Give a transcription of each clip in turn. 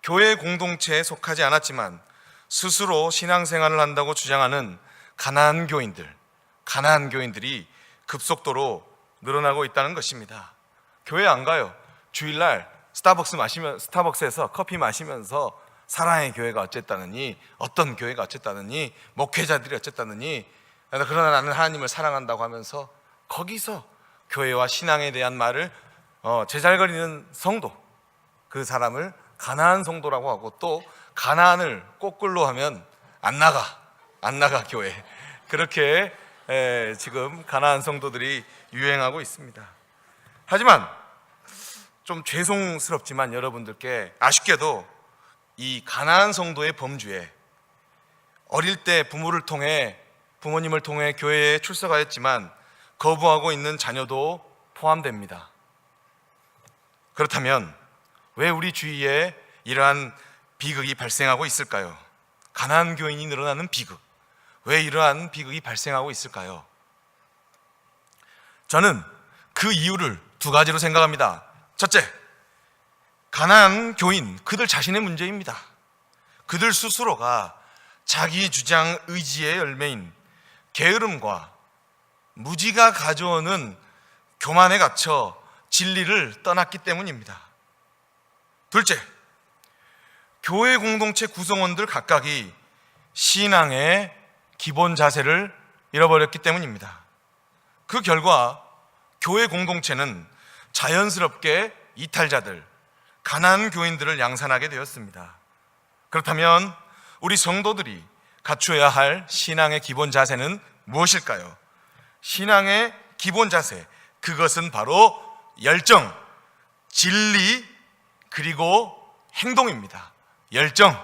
교회 공동체에 속하지 않았지만 스스로 신앙생활을 한다고 주장하는 가나안 교인들이 급속도로 늘어나고 있다는 것입니다. 교회 안 가요. 주일날 스타벅스에서 커피 마시면서 사랑의 교회가 어쨌다느니, 어떤 교회가 어쨌다느니, 목회자들이 어쨌다느니, 그러나 나는 하나님을 사랑한다고 하면서 거기서 교회와 신앙에 대한 말을 제잘거리는 성도, 그 사람을 가나안 성도라고 하고, 또 가나안을 거꾸로 하면 안 나가 교회, 그렇게 지금 가나안 성도들이 유행하고 있습니다. 하지만 좀 죄송스럽지만 여러분들께 아쉽게도 이 가나안 성도의 범주에 어릴 때 부모님을 통해 교회에 출석하였지만 거부하고 있는 자녀도 포함됩니다. 그렇다면 왜 우리 주위에 이러한 비극이 발생하고 있을까요? 가나안 교인이 늘어나는 비극, 왜 이러한 비극이 발생하고 있을까요? 저는 그 이유를 두 가지로 생각합니다. 첫째, 가나안 교인 그들 자신의 문제입니다. 그들 스스로가 자기 주장 의지의 열매인 게으름과 무지가 가져오는 교만에 갇혀 진리를 떠났기 때문입니다. 둘째, 교회 공동체 구성원들 각각이 신앙의 기본 자세를 잃어버렸기 때문입니다. 그 결과 교회 공동체는 자연스럽게 이탈자들, 가나안 교인들을 양산하게 되었습니다. 그렇다면 우리 성도들이 갖추어야 할 신앙의 기본 자세는 무엇일까요? 신앙의 기본 자세, 그것은 바로 열정, 진리, 그리고 행동입니다. 열정,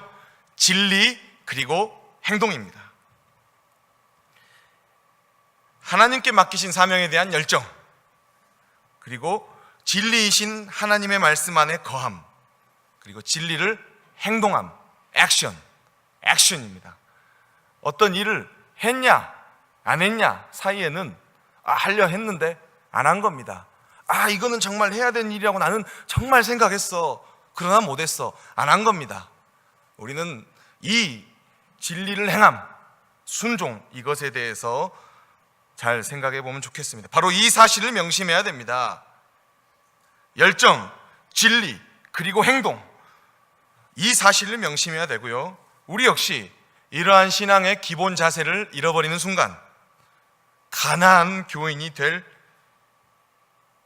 진리, 그리고 행동입니다. 하나님께 맡기신 사명에 대한 열정, 그리고 진리이신 하나님의 말씀 안에 거함, 그리고 진리를 행동함, 액션입니다. 어떤 일을 했냐 안 했냐 사이에는 하려 했는데 안 한 겁니다. 이거는 정말 해야 되는 일이라고 나는 정말 생각했어. 그러나 못했어. 안 한 겁니다. 우리는 이 진리를 행함, 순종, 이것에 대해서 잘 생각해 보면 좋겠습니다. 바로 이 사실을 명심해야 됩니다. 열정, 진리, 그리고 행동, 이 사실을 명심해야 되고요. 우리 역시 이러한 신앙의 기본 자세를 잃어버리는 순간 가나안 교인이 될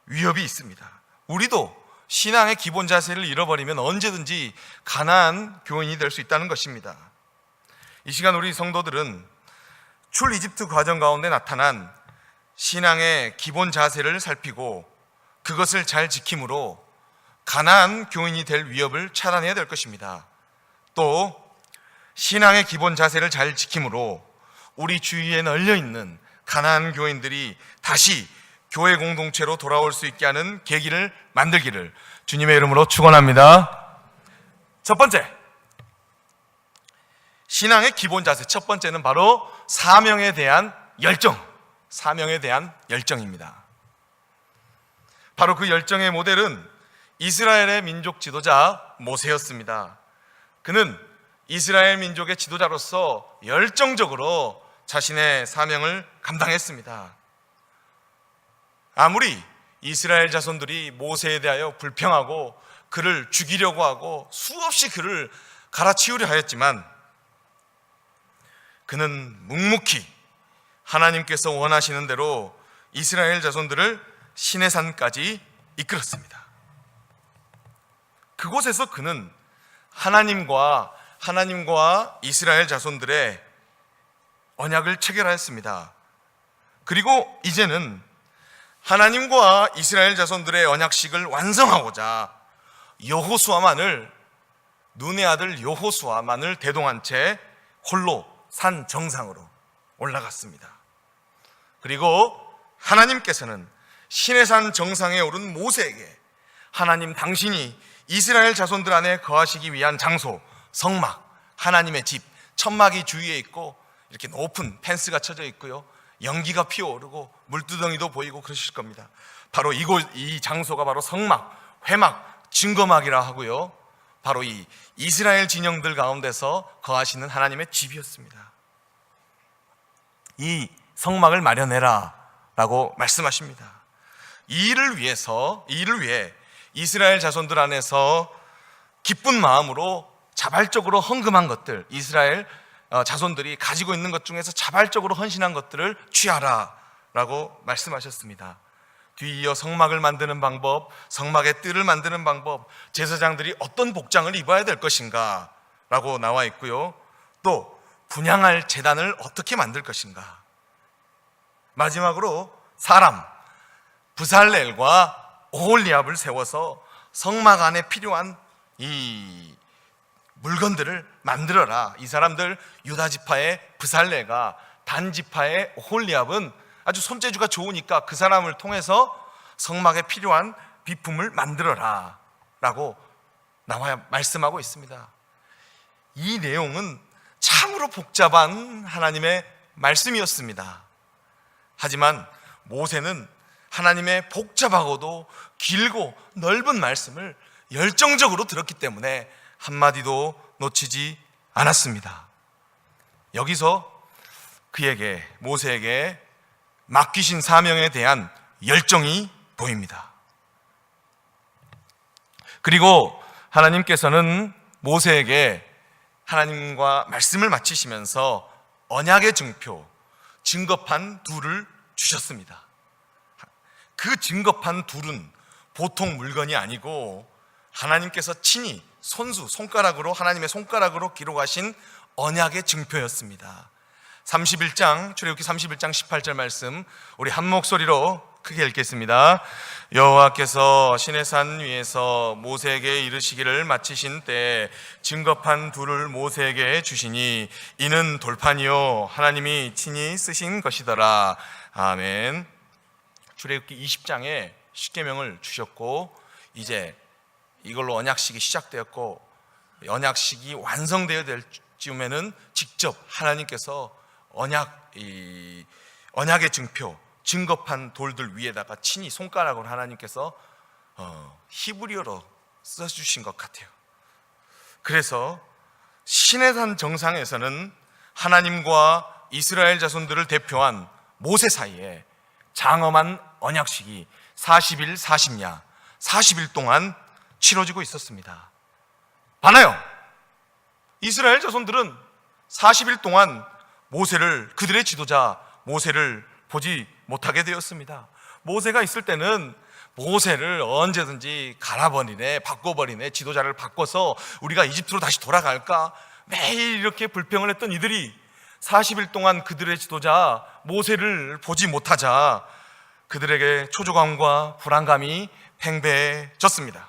위협이 있습니다. 우리도 신앙의 기본 자세를 잃어버리면 언제든지 가나안 교인이 될 수 있다는 것입니다. 이 시간 우리 성도들은 출이집트 과정 가운데 나타난 신앙의 기본 자세를 살피고 그것을 잘 지킴으로 가나안 교인이 될 위협을 차단해야 될 것입니다. 또 신앙의 기본 자세를 잘 지킴으로 우리 주위에 널려있는 가나안 교인들이 다시 교회 공동체로 돌아올 수 있게 하는 계기를 만들기를 주님의 이름으로 축원합니다. 첫 번째, 신앙의 기본 자세, 첫 번째는 바로 사명에 대한 열정입니다. 바로 그 열정의 모델은 이스라엘의 민족 지도자 모세였습니다. 그는 이스라엘 민족의 지도자로서 열정적으로 자신의 사명을 감당했습니다. 아무리 이스라엘 자손들이 모세에 대하여 불평하고 그를 죽이려고 하고 수없이 그를 갈아치우려 하였지만 그는 묵묵히 하나님께서 원하시는 대로 이스라엘 자손들을 시내산까지 이끌었습니다. 그곳에서 그는 하나님과 이스라엘 자손들의 언약을 체결하였습니다. 그리고 이제는 하나님과 이스라엘 자손들의 언약식을 완성하고자 눈의 아들 여호수아만을 대동한 채 홀로 산 정상으로 올라갔습니다. 그리고 하나님께서는 시내산 정상에 오른 모세에게 하나님 당신이 이스라엘 자손들 안에 거하시기 위한 장소, 성막, 하나님의 집, 천막이 주위에 있고 이렇게 높은 펜스가 쳐져 있고요, 연기가 피어오르고 물두덩이도 보이고 그러실 겁니다. 바로 이 장소가 바로 성막, 회막, 증거막이라 하고요, 바로 이 이스라엘 진영들 가운데서 거하시는 하나님의 집이었습니다. 이 성막을 마련해라 라고 말씀하십니다. 이 일을 위해 이스라엘 자손들 안에서 기쁜 마음으로 자발적으로 헌금한 것들, 이스라엘 자손들이 가지고 있는 것 중에서 자발적으로 헌신한 것들을 취하라 라고 말씀하셨습니다. 뒤이어 성막을 만드는 방법, 성막의 뜰을 만드는 방법, 제사장들이 어떤 복장을 입어야 될 것인가 라고 나와 있고요. 또 분향할 제단을 어떻게 만들 것인가. 마지막으로 사람 브살렐과 오홀리압을 세워서 성막 안에 필요한 이 물건들을 만들어라. 이 사람들 유다 지파의 브살렐과 단 지파의 오홀리압은 아주 손재주가 좋으니까 그 사람을 통해서 성막에 필요한 비품을 만들어라 라고 나와 말씀하고 있습니다. 이 내용은 참으로 복잡한 하나님의 말씀이었습니다. 하지만 모세는 하나님의 복잡하고도 길고 넓은 말씀을 열정적으로 들었기 때문에 한마디도 놓치지 않았습니다. 여기서 모세에게 맡기신 사명에 대한 열정이 보입니다. 그리고 하나님께서는 모세에게 하나님과 말씀을 마치시면서 언약의 증표, 증거판 둘을 주셨습니다. 그 증거판 둘은 보통 물건이 아니고 하나님께서 친히 손가락으로, 하나님의 손가락으로 기록하신 언약의 증표였습니다. 31장, 출애굽기 31장 18절 말씀 우리 한 목소리로 크게 읽겠습니다. 여호와께서 시내산 위에서 모세에게 이르시기를 마치신 때 증거판 둘을 모세에게 주시니 이는 돌판이요 하나님이 친히 쓰신 것이더라. 아멘. 출애굽기 20장에 십계명을 주셨고 이제 이걸로 언약식이 시작되었고 언약식이 완성되어야 될 즈음에는 직접 하나님께서 언약의 증표, 증거판 돌들 위에다가 친히 손가락으로 하나님께서 히브리어로 써주신 것 같아요. 그래서 시내산 정상에서는 하나님과 이스라엘 자손들을 대표한 모세 사이에 장엄한 언약식이 40일 40야 40일 동안 치러지고 있었습니다. 봐나요? 이스라엘 자손들은 40일 동안 그들의 지도자 모세를 보지 못하게 되었습니다. 모세가 있을 때는 모세를 언제든지 갈아버리네, 바꿔버리네, 지도자를 바꿔서 우리가 이집트로 다시 돌아갈까 매일 이렇게 불평을 했던 이들이 40일 동안 그들의 지도자 모세를 보지 못하자 그들에게 초조감과 불안감이 팽배해졌습니다.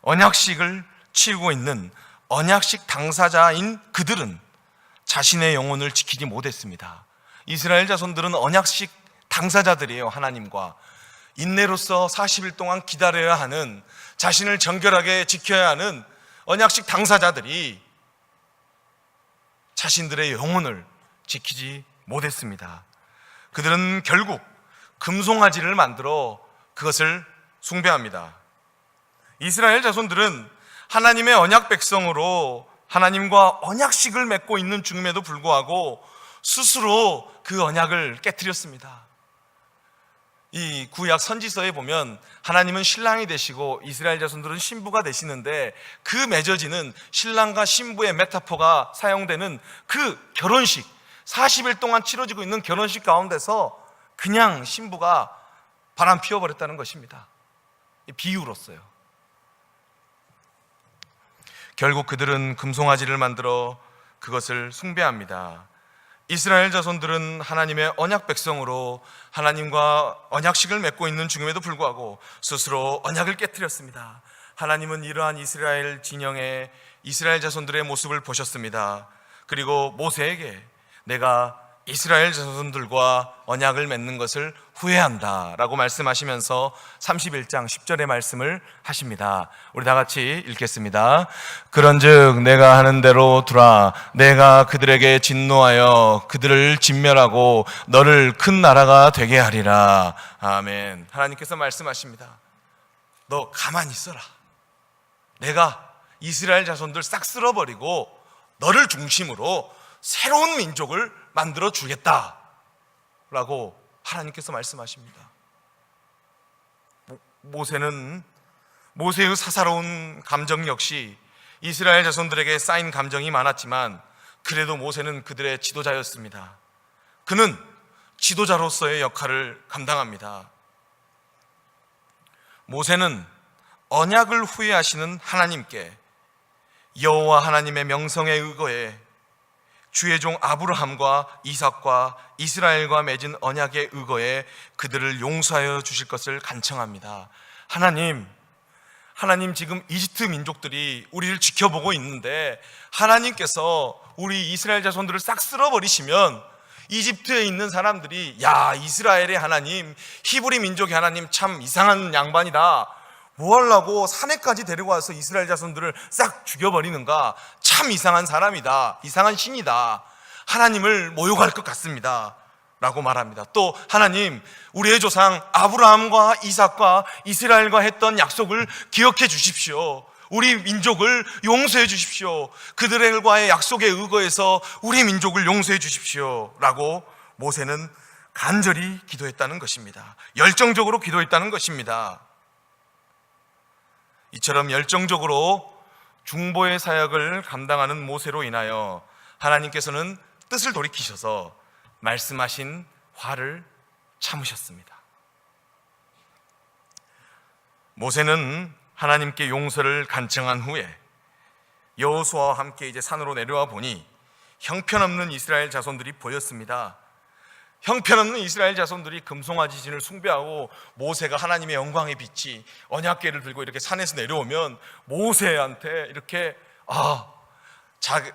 언약식을 치르고 있는 언약식 당사자인 그들은 자신의 영혼을 지키지 못했습니다. 이스라엘 자손들은 언약식 당사자들이에요. 하나님과 인내로서 40일 동안 기다려야 하는, 자신을 정결하게 지켜야 하는 언약식 당사자들이 자신들의 영혼을 지키지 못했습니다. 그들은 결국 금송아지를 만들어 그것을 숭배합니다. 이스라엘 자손들은 하나님의 언약 백성으로 하나님과 언약식을 맺고 있는 중임에도 불구하고 스스로 그 언약을 깨트렸습니다. 이 구약 선지서에 보면 하나님은 신랑이 되시고 이스라엘 자손들은 신부가 되시는데 그 맺어지는 신랑과 신부의 메타포가 사용되는 그 결혼식, 40일 동안 치러지고 있는 결혼식 가운데서 그냥 신부가 바람 피워버렸다는 것입니다. 비유로서요. 결국 그들은 금송아지를 만들어 그것을 숭배합니다. 이스라엘 자손들은 하나님의 언약 백성으로 하나님과 언약식을 맺고 있는 중임에도 불구하고 스스로 언약을 깨뜨렸습니다. 하나님은 이러한 이스라엘 진영의 이스라엘 자손들의 모습을 보셨습니다. 그리고 모세에게 내가 이스라엘 자손들과 언약을 맺는 것을 후회한다 라고 말씀하시면서 31장 10절의 말씀을 하십니다. 우리 다 같이 읽겠습니다. 그런즉 내가 하는 대로 두라. 내가 그들에게 진노하여 그들을 진멸하고 너를 큰 나라가 되게 하리라. 아멘. 하나님께서 말씀하십니다. 너 가만히 있어라. 내가 이스라엘 자손들 싹 쓸어버리고 너를 중심으로 새로운 민족을 만들어 주겠다 라고 하나님께서 말씀하십니다. 모세의 사사로운 감정 역시 이스라엘 자손들에게 쌓인 감정이 많았지만 그래도 모세는 그들의 지도자였습니다. 그는 지도자로서의 역할을 감당합니다. 모세는 언약을 후회하시는 하나님께 여호와 하나님의 명성에 의거해 주의 종 아브라함과 이삭과 이스라엘과 맺은 언약에 의거해 그들을 용서하여 주실 것을 간청합니다. 하나님 지금 이집트 민족들이 우리를 지켜보고 있는데 하나님께서 우리 이스라엘 자손들을 싹 쓸어버리시면 이집트에 있는 사람들이 야, 이스라엘의 하나님, 히브리 민족의 하나님 참 이상한 양반이다, 뭐 하려고 산에까지 데리고 와서 이스라엘 자손들을 싹 죽여버리는가, 참 이상한 사람이다, 이상한 신이다, 하나님을 모욕할 것 같습니다 라고 말합니다. 또 하나님, 우리의 조상 아브라함과 이삭과 이스라엘과 했던 약속을 기억해 주십시오. 우리 민족을 용서해 주십시오. 그들과의 약속에 의거해서 우리 민족을 용서해 주십시오 라고 모세는 간절히 기도했다는 것입니다. 열정적으로 기도했다는 것입니다. 이처럼 열정적으로 중보의 사역을 감당하는 모세로 인하여 하나님께서는 뜻을 돌이키셔서 말씀하신 화를 참으셨습니다. 모세는 하나님께 용서를 간청한 후에 여호수아와 함께 이제 산으로 내려와 보니 형편없는 이스라엘 자손들이 보였습니다. 형편없는 이스라엘 자손들이 금송아지신을 숭배하고 모세가 하나님의 영광의 빛이 언약궤를 들고 이렇게 산에서 내려오면 모세한테 이렇게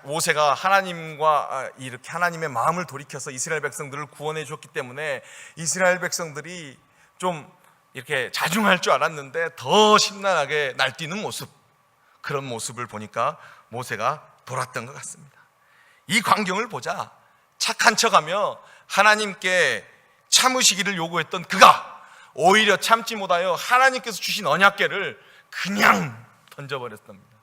모세가 하나님과 이렇게 하나님의 마음을 돌이켜서 이스라엘 백성들을 구원해 줬기 때문에 이스라엘 백성들이 좀 이렇게 자중할 줄 알았는데 더 심란하게 날뛰는 모습, 그런 모습을 보니까 모세가 돌았던 것 같습니다. 이 광경을 보자 착한 척하며 하나님께 참으시기를 요구했던 그가 오히려 참지 못하여 하나님께서 주신 언약궤를 그냥 던져버렸답니다.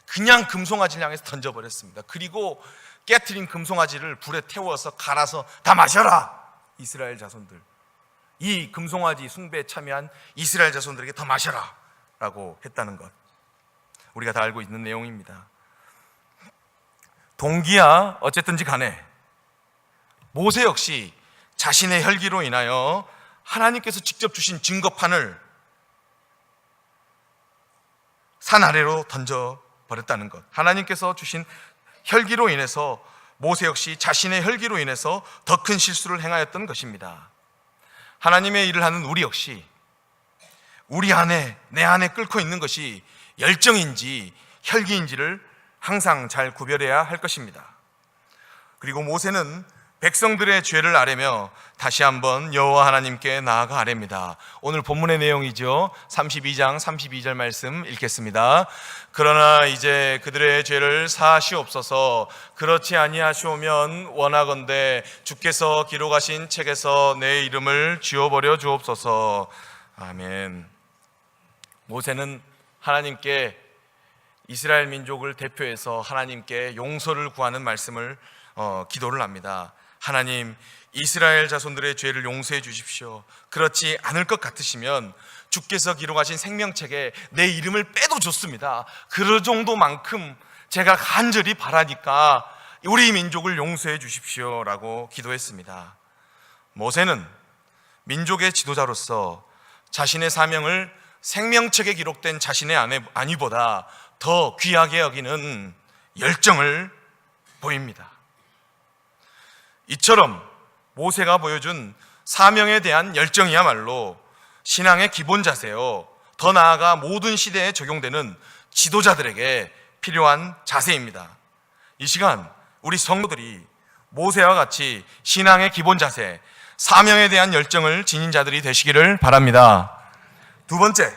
그냥 금송아지를 향해서 던져버렸습니다. 그리고 깨트린 금송아지를 불에 태워서 갈아서 다 마셔라, 이스라엘 자손들, 이 금송아지 숭배에 참여한 이스라엘 자손들에게 더 마셔라 라고 했다는 것, 우리가 다 알고 있는 내용입니다. 동기야 어쨌든지 간에 모세 역시 자신의 혈기로 인하여 하나님께서 직접 주신 증거판을 산 아래로 던져버렸다는 것, 하나님께서 주신 혈기로 인해서 모세 역시 자신의 혈기로 인해서 더 큰 실수를 행하였던 것입니다. 하나님의 일을 하는 우리 역시 우리 안에, 내 안에 끓고 있는 것이 열정인지 혈기인지를 항상 잘 구별해야 할 것입니다. 그리고 모세는 백성들의 죄를 아뢰며 다시 한번 여호와 하나님께 나아가 아뢰입니다. 오늘 본문의 내용이죠. 32장 32절 말씀 읽겠습니다. 그러나 이제 그들의 죄를 사하시옵소서. 그렇지 아니하시오면 원하건대 주께서 기록하신 책에서 내 이름을 지워버려 주옵소서. 아멘. 모세는 하나님께 이스라엘 민족을 대표해서 하나님께 용서를 구하는 말씀을 기도를 합니다. 하나님, 이스라엘 자손들의 죄를 용서해 주십시오. 그렇지 않을 것 같으시면 주께서 기록하신 생명책에 내 이름을 빼도 좋습니다. 그 정도만큼 제가 간절히 바라니까 우리 민족을 용서해 주십시오 라고 기도했습니다. 모세는 민족의 지도자로서 자신의 사명을 생명책에 기록된 자신의 안위보다 더 귀하게 여기는 열정을 보입니다. 이처럼 모세가 보여준 사명에 대한 열정이야말로 신앙의 기본 자세요, 더 나아가 모든 시대에 적용되는 지도자들에게 필요한 자세입니다. 이 시간 우리 성도들이 모세와 같이 신앙의 기본 자세, 사명에 대한 열정을 지닌 자들이 되시기를 바랍니다. 두 번째,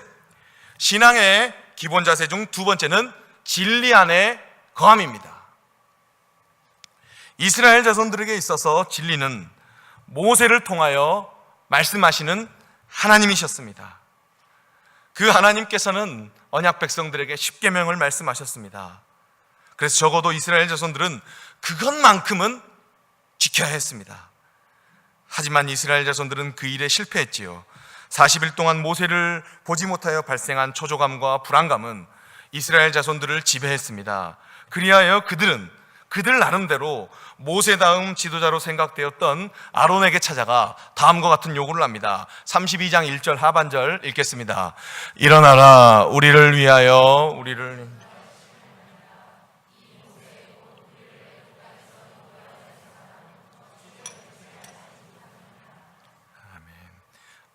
신앙의 기본 자세 중 두 번째는 진리 안에 거함입니다. 이스라엘 자손들에게 있어서 진리는 모세를 통하여 말씀하시는 하나님이셨습니다. 그 하나님께서는 언약 백성들에게 십계명을 말씀하셨습니다. 그래서 적어도 이스라엘 자손들은 그것만큼은 지켜야 했습니다. 하지만 이스라엘 자손들은 그 일에 실패했지요. 40일 동안 모세를 보지 못하여 발생한 초조감과 불안감은 이스라엘 자손들을 지배했습니다. 그리하여 그들은 그들 나름대로 모세 다음 지도자로 생각되었던 아론에게 찾아가 다음과 같은 요구를 합니다. 32장 1절 하반절 읽겠습니다. 일어나라, 우리를 위하여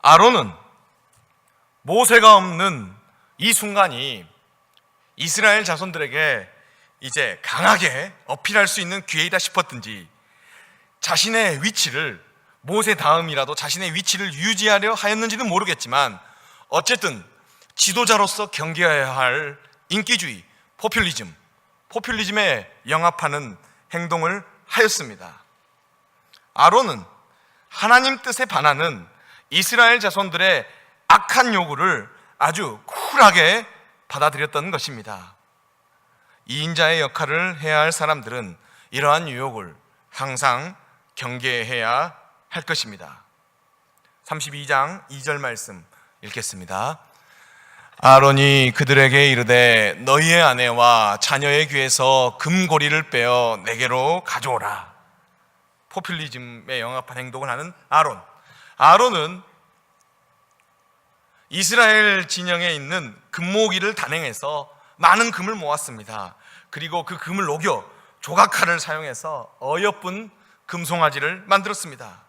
아론은 모세가 없는 이 순간이 이스라엘 자손들에게 이제 강하게 어필할 수 있는 기회이다 싶었든지 자신의 위치를, 모세 다음이라도 자신의 위치를 유지하려 하였는지는 모르겠지만 어쨌든 지도자로서 경계해야 할 인기주의, 포퓰리즘에 영합하는 행동을 하였습니다. 아론은 하나님 뜻에 반하는 이스라엘 자손들의 악한 요구를 아주 쿨하게 받아들였던 것입니다. 이인자의 역할을 해야 할 사람들은 이러한 유혹을 항상 경계해야 할 것입니다. 32장 2절 말씀 읽겠습니다. 아론이 그들에게 이르되 너희의 아내와 자녀의 귀에서 금고리를 빼어 내게로 가져오라. 포퓰리즘에 영합한 행동을 하는 아론은 이스라엘 진영에 있는 금모기를 단행해서 많은 금을 모았습니다. 그리고 그 금을 녹여 조각칼을 사용해서 어여쁜 금송아지를 만들었습니다.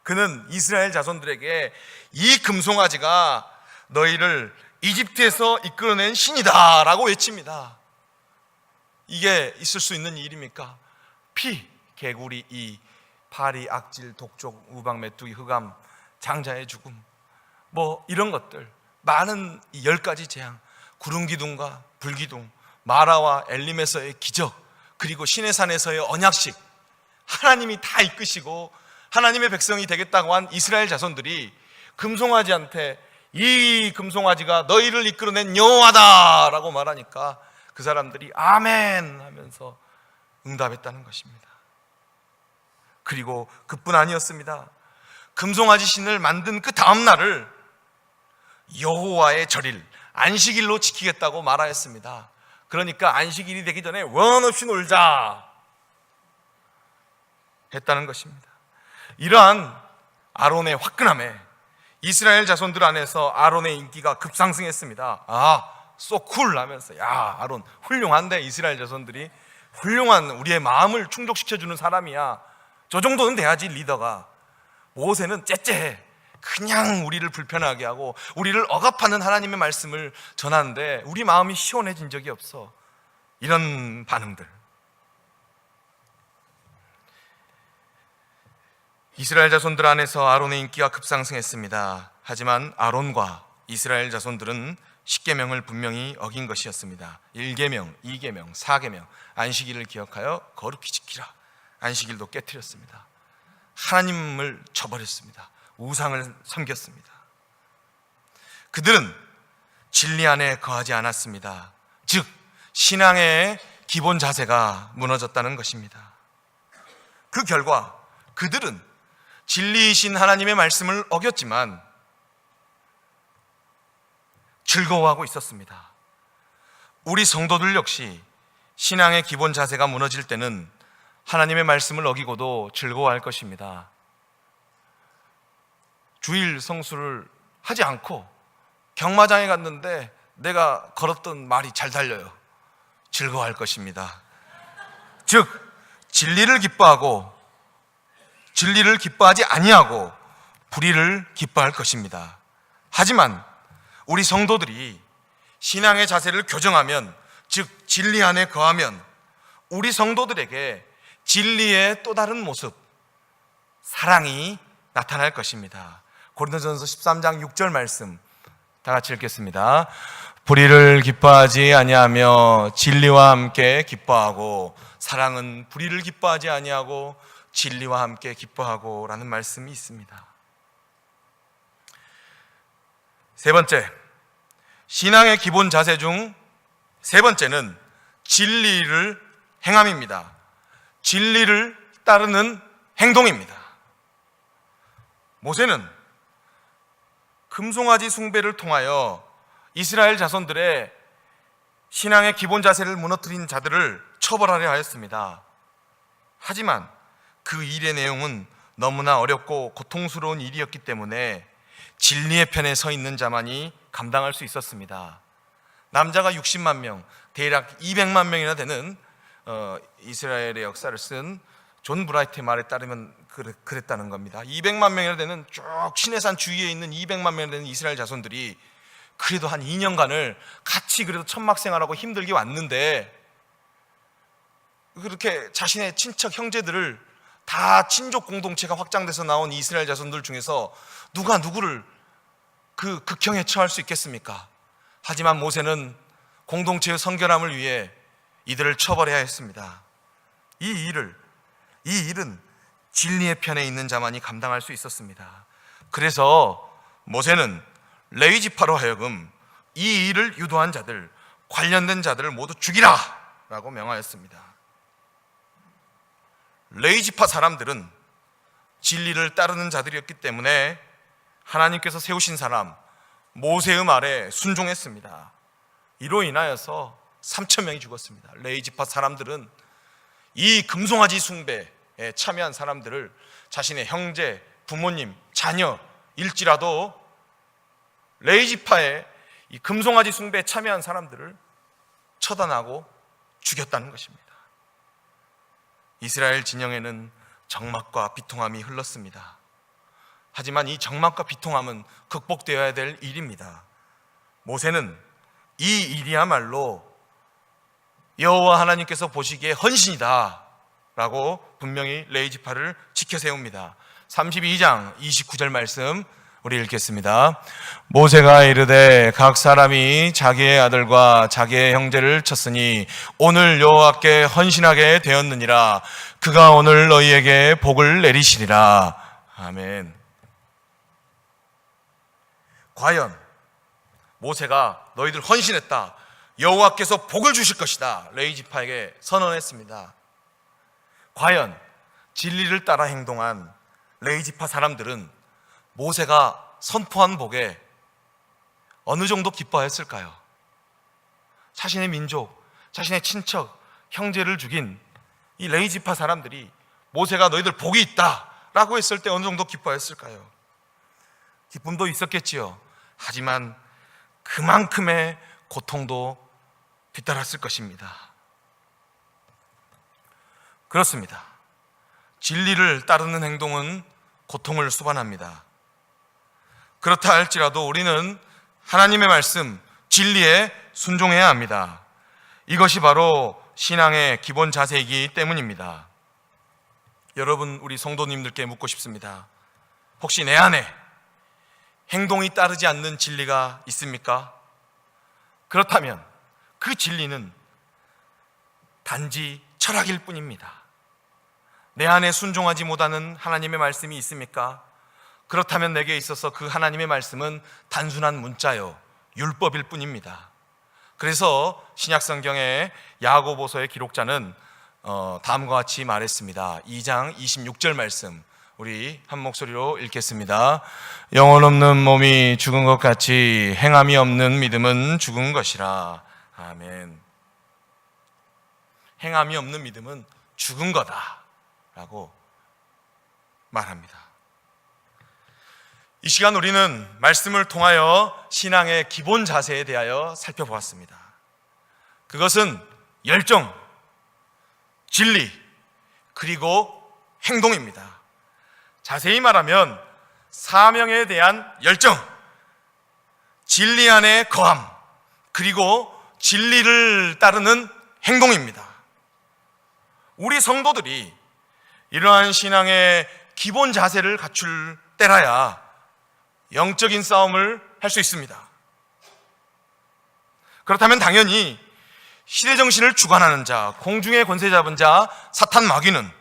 그는 이스라엘 자손들에게 이 금송아지가 너희를 이집트에서 이끌어낸 신이다 라고 외칩니다. 이게 있을 수 있는 일입니까? 피, 개구리, 이, 파리, 악질, 독촉, 우박, 메뚜기, 흑암, 장자의 죽음, 뭐 이런 것들, 많은 10가지 재앙, 구름기둥과 불기둥, 마라와 엘림에서의 기적, 그리고 시내산에서의 언약식, 하나님이 다 이끄시고 하나님의 백성이 되겠다고 한 이스라엘 자손들이 금송아지한테 이 금송아지가 너희를 이끌어낸 여호와다 라고 말하니까 그 사람들이 아멘 하면서 응답했다는 것입니다. 그리고 그뿐 아니었습니다. 금송아지 신을 만든 그 다음 날을 여호와의 절일, 안식일로 지키겠다고 말하였습니다. 그러니까 안식일이 되기 전에 원 없이 놀자 했다는 것입니다. 이러한 아론의 화끈함에 이스라엘 자손들 안에서 아론의 인기가 급상승했습니다. so cool 하면서 야, 아론 훌륭한데, 이스라엘 자손들이 훌륭한, 우리의 마음을 충족시켜주는 사람이야, 저 정도는 돼야지 리더가. 모세는 째째해, 그냥 우리를 불편하게 하고 우리를 억압하는 하나님의 말씀을 전하는데 우리 마음이 시원해진 적이 없어. 이런 반응들. 이스라엘 자손들 안에서 아론의 인기가 급상승했습니다. 하지만 아론과 이스라엘 자손들은 십계명을 분명히 어긴 것이었습니다. 1계명, 2계명, 4계명, 안식일을 기억하여 거룩히 지키라. 안식일도 깨트렸습니다. 하나님을 저버렸습니다. 우상을 섬겼습니다. 그들은 진리 안에 거하지 않았습니다. 즉 신앙의 기본 자세가 무너졌다는 것입니다. 그 결과 그들은 진리이신 하나님의 말씀을 어겼지만 즐거워하고 있었습니다. 우리 성도들 역시 신앙의 기본 자세가 무너질 때는 하나님의 말씀을 어기고도 즐거워할 것입니다. 주일 성수를 하지 않고 경마장에 갔는데 내가 걸었던 말이 잘 달려요. 즐거워할 것입니다. 즉 진리를 기뻐하지 아니하고 불의를 기뻐할 것입니다. 하지만 우리 성도들이 신앙의 자세를 교정하면, 즉 진리 안에 거하면 우리 성도들에게 진리의 또 다른 모습, 사랑이 나타날 것입니다. 고린도전서 13장 6절 말씀 다 같이 읽겠습니다. 불의를 기뻐하지 아니하며 진리와 함께 기뻐하고, 사랑은 불의를 기뻐하지 아니하고 진리와 함께 기뻐하고 라는 말씀이 있습니다. 세 번째, 신앙의 기본 자세 중 세 번째는 진리를 행함입니다. 진리를 따르는 행동입니다. 모세는 금송아지 숭배를 통하여 이스라엘 자손들의 신앙의 기본 자세를 무너뜨린 자들을 처벌하려 하였습니다. 하지만 그 일의 내용은 너무나 어렵고 고통스러운 일이었기 때문에 진리의 편에 서 있는 자만이 감당할 수 있었습니다. 남자가 60만 명, 대략 200만 명이나 되는 이스라엘의 역사를 쓴 존 브라이트의 말에 따르면 그랬다는 겁니다. 200만 명이나 되는 쭉 시내산 주위에 있는 200만 명이나 되는 이스라엘 자손들이 그래도 한 2년간을 같이 그래도 천막 생활하고 힘들게 왔는데, 그렇게 자신의 친척 형제들을 다 친족 공동체가 확장돼서 나온 이스라엘 자손들 중에서 누가 누구를 그 극형에 처할 수 있겠습니까? 하지만 모세는 공동체의 성결함을 위해 이들을 처벌해야 했습니다. 이 일은 진리의 편에 있는 자만이 감당할 수 있었습니다. 그래서 모세는 레위 지파로 하여금 이 일을 유도한 자들, 관련된 자들을 모두 죽이라 라고 명하였습니다. 레위 지파 사람들은 진리를 따르는 자들이었기 때문에 하나님께서 세우신 사람 모세의 말에 순종했습니다. 이로 인하여서 3,000명이 죽었습니다. 레위 지파 사람들은 이 금송아지 숭배에 참여한 사람들을 자신의 형제, 부모님, 자녀일지라도 레위 지파의 이 금송아지 숭배에 참여한 사람들을 처단하고 죽였다는 것입니다. 이스라엘 진영에는 적막과 비통함이 흘렀습니다. 하지만 이 적막과 비통함은 극복되어야 될 일입니다. 모세는 이 일이야말로 여호와 하나님께서 보시기에 헌신이다 라고 분명히 레위 지파를 지켜 세웁니다. 32장 29절 말씀 우리 읽겠습니다. 모세가 이르되 각 사람이 자기의 아들과 자기의 형제를 쳤으니 오늘 여호와께 헌신하게 되었느니라. 그가 오늘 너희에게 복을 내리시리라. 아멘. 과연 모세가 너희들 헌신했다, 여호와께서 복을 주실 것이다, 레위 지파에게 선언했습니다. 과연 진리를 따라 행동한 레위 지파 사람들은 모세가 선포한 복에 어느 정도 기뻐했을까요? 자신의 민족, 자신의 친척, 형제를 죽인 이 레위 지파 사람들이 모세가 너희들 복이 있다 라고 했을 때 어느 정도 기뻐했을까요? 기쁨도 있었겠지요. 하지만 그만큼의 고통도 뒤따랐을 것입니다. 그렇습니다. 진리를 따르는 행동은 고통을 수반합니다. 그렇다 할지라도 우리는 하나님의 말씀, 진리에 순종해야 합니다. 이것이 바로 신앙의 기본 자세이기 때문입니다. 여러분, 우리 성도님들께 묻고 싶습니다. 혹시 내 안에 행동이 따르지 않는 진리가 있습니까? 그렇다면 그 진리는 단지 철학일 뿐입니다. 내 안에 순종하지 못하는 하나님의 말씀이 있습니까? 그렇다면 내게 있어서 그 하나님의 말씀은 단순한 문자요, 율법일 뿐입니다. 그래서 신약성경의 야고보서의 기록자는 다음과 같이 말했습니다. 2장 26절 말씀 우리 한 목소리로 읽겠습니다. 영혼 없는 몸이 죽은 것 같이 행함이 없는 믿음은 죽은 것이라. 아멘. 행함이 없는 믿음은 죽은 거다 라고 말합니다. 이 시간 우리는 말씀을 통하여 신앙의 기본 자세에 대하여 살펴보았습니다. 그것은 열정, 진리, 그리고 행동입니다. 자세히 말하면 사명에 대한 열정, 진리 안에 거함, 그리고 진리를 따르는 행동입니다. 우리 성도들이 이러한 신앙의 기본 자세를 갖출 때라야 영적인 싸움을 할 수 있습니다. 그렇다면 당연히 시대정신을 주관하는 자, 공중의 권세 잡은 자 사탄 마귀는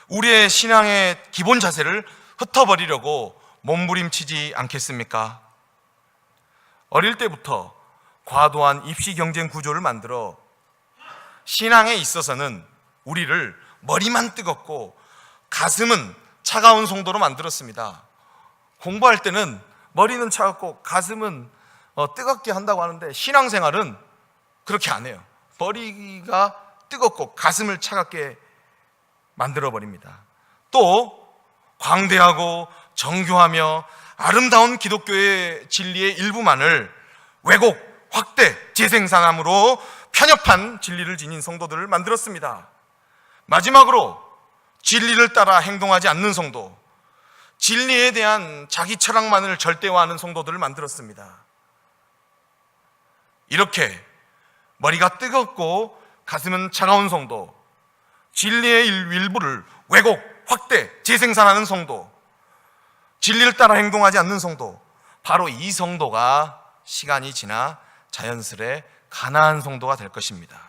우리의 신앙의 기본 자세를 흩어버리려고 몸부림치지 않겠습니까? 어릴 때부터 과도한 입시 경쟁 구조를 만들어 신앙에 있어서는 우리를 머리만 뜨겁고 가슴은 차가운 성도로 만들었습니다. 공부할 때는 머리는 차갑고 가슴은 뜨겁게 한다고 하는데 신앙생활은 그렇게 안 해요. 머리가 뜨겁고 가슴을 차갑게 만들어버립니다. 또 광대하고 정교하며 아름다운 기독교의 진리의 일부만을 왜곡, 확대, 재생산함으로 편협한 진리를 지닌 성도들을 만들었습니다. 마지막으로 진리를 따라 행동하지 않는 성도, 진리에 대한 자기 철학만을 절대화하는 성도들을 만들었습니다. 이렇게 머리가 뜨겁고 가슴은 차가운 성도, 진리의 일부를 왜곡, 확대, 재생산하는 성도, 진리를 따라 행동하지 않는 성도, 바로 이 성도가 시간이 지나 자연스레 가나안 성도가 될 것입니다.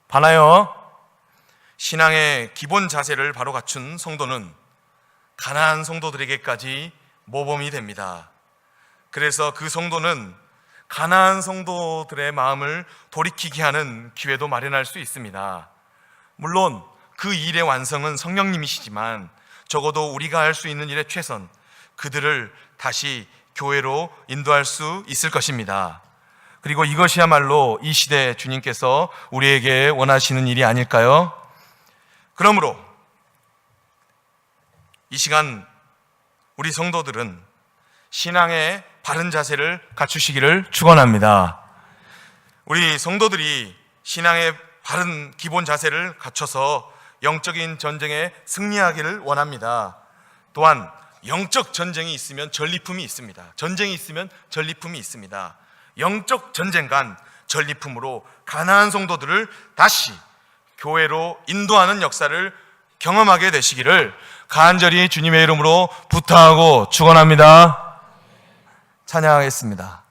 반하여 신앙의 기본 자세를 바로 갖춘 성도는 가나안 성도들에게까지 모범이 됩니다. 그래서 그 성도는 가나안 성도들의 마음을 돌이키게 하는 기회도 마련할 수 있습니다. 물론 그 일의 완성은 성령님이시지만 적어도 우리가 할 수 있는 일의 최선, 그들을 다시 교회로 인도할 수 있을 것입니다. 그리고 이것이야말로 이 시대 주님께서 우리에게 원하시는 일이 아닐까요? 그러므로 이 시간 우리 성도들은 신앙의 바른 자세를 갖추시기를 축원합니다. 우리 성도들이 신앙의 바른 기본 자세를 갖춰서 영적인 전쟁에 승리하기를 원합니다. 또한 영적 전쟁이 있으면 전리품이 있습니다. 전쟁이 있으면 전리품이 있습니다. 영적 전쟁간 전리품으로 가나안 성도들을 다시 교회로 인도하는 역사를 경험하게 되시기를 간절히 주님의 이름으로 부탁하고 축원합니다. 찬양하겠습니다.